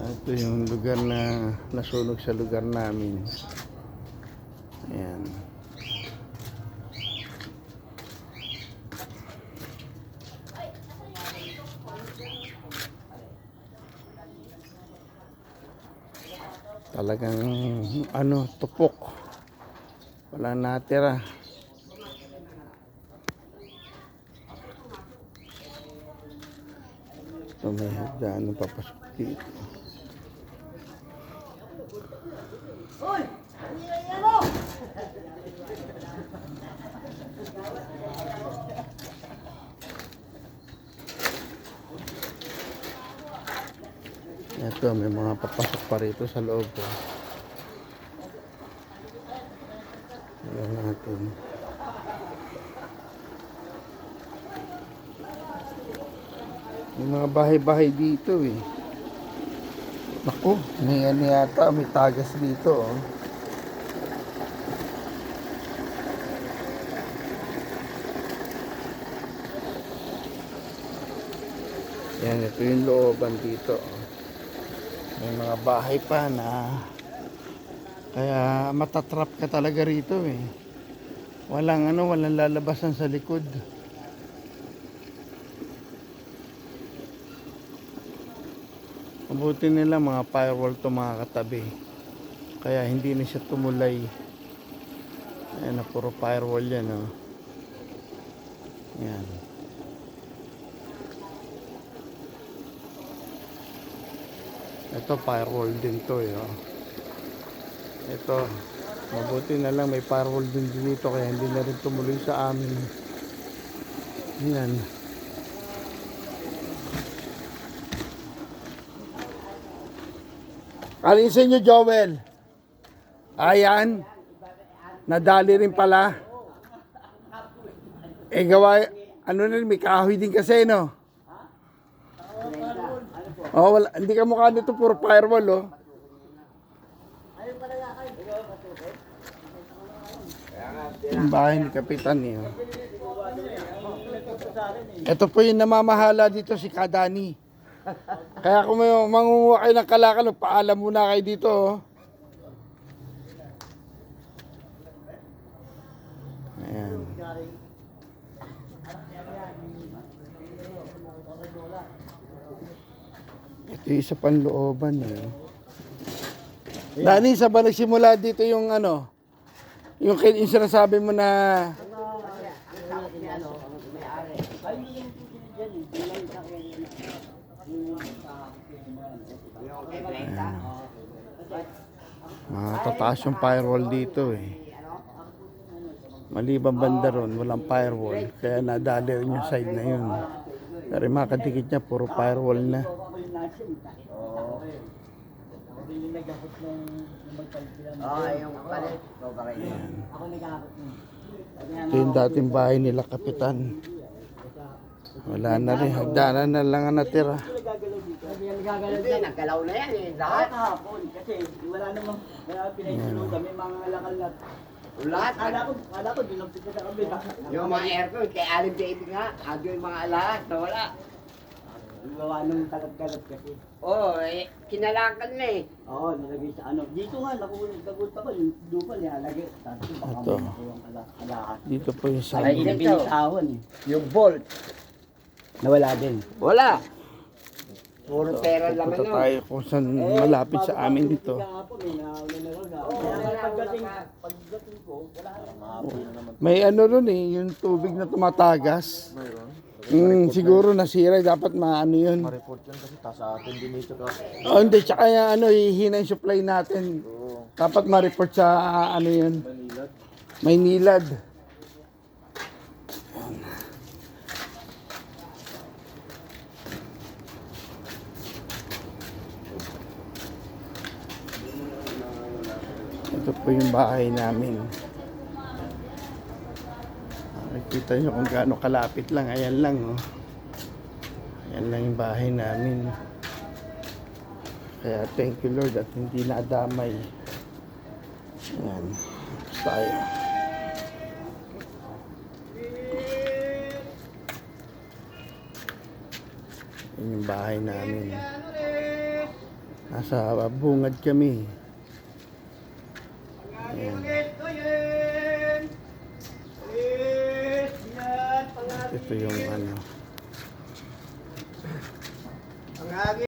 Ito yung lugar na nasunog sa lugar namin. Ayan. Talagang tupok. Wala natira. So may hagdanan papasok dito. Hoy! Ano? Ito, may mga papasok pa rito sa loob. Ayan natin. May mga bahay-bahay dito eh. Naku, may ano yata, may tagas dito oh. Yan, ito yung looban dito oh. May mga bahay pa na kaya matatrap ka talaga rito eh. Walang lalabasan sa likod. Mabuti nila mga firewall to mga katabi. Kaya hindi na siya tumulay. Ayan na, puro firewall yan oh. Yan. Ito firewall din to eh oh. Ito, mabuti na lang may firewall din dito kaya hindi na rin tumuloy sa amin. Yan. Alin sa inyo, Joel? Ayan. Nadali rin pala. Gawa, may kahoy din kasi, no? Oh, wala, hindi ka mukha nito, puro firewall, oh. Yung bahay ni Kapitan, eh. Oh. Ito po yung namamahala dito, si Kadani. Kaya kung may mangunguha kayo ng kalakal, paalam muna kayo dito. Oh. Ayan. Ito yung isa pang looban. Eh. Dani, sa ba nagsimula dito yung yung sinasabi mo na tataas yung firewall dito eh. Maliban banda ron, walang firewall. Kaya nadali rin yung side na yun. Pero yung makadikit niya, puro firewall na. Ito yung dating bahay nila Kapitan. Wala na rin, hagdanan na lang ang natira. Hindi, nagkalaw na yan eh. Lahat hapon. Kasi wala pinahintulog kami mga lakal na. Lahat? Kala ko, dinapit na sa kabila. Yung mga aircon, kay Alim David nga, ado yung mga lahat, nawala. Gawa nung tagat-galat kasi. Oo, kinalakan na eh. Oo, nilagay sa ano. Dito nga, nagulat ako, yung lupa nilalagay. Ito. Dito po yung sa Ay, binitawan eh. Yung bolt. Nawala din. Wala. Puro pera lang punta tayo kung saan malapit sa amin dito. May ron eh, yung tubig na tumatagas. Siguro nasira, dapat maano yun. Ma-report yun kasi sa atin din dito ka. Hindi, tsaka hihina yung supply natin. Dapat ma-report sa yun. Maynilad. Ito po yung bahay namin. Nakikita nyo kung gaano kalapit lang. Ayan lang oh. Ayan lang yung bahay namin. Kaya thank you Lord at hindi nadamay. Ayan. Tayo. Yun yung bahay namin. Nasa bungad kami. Ayan. Ito yung ano.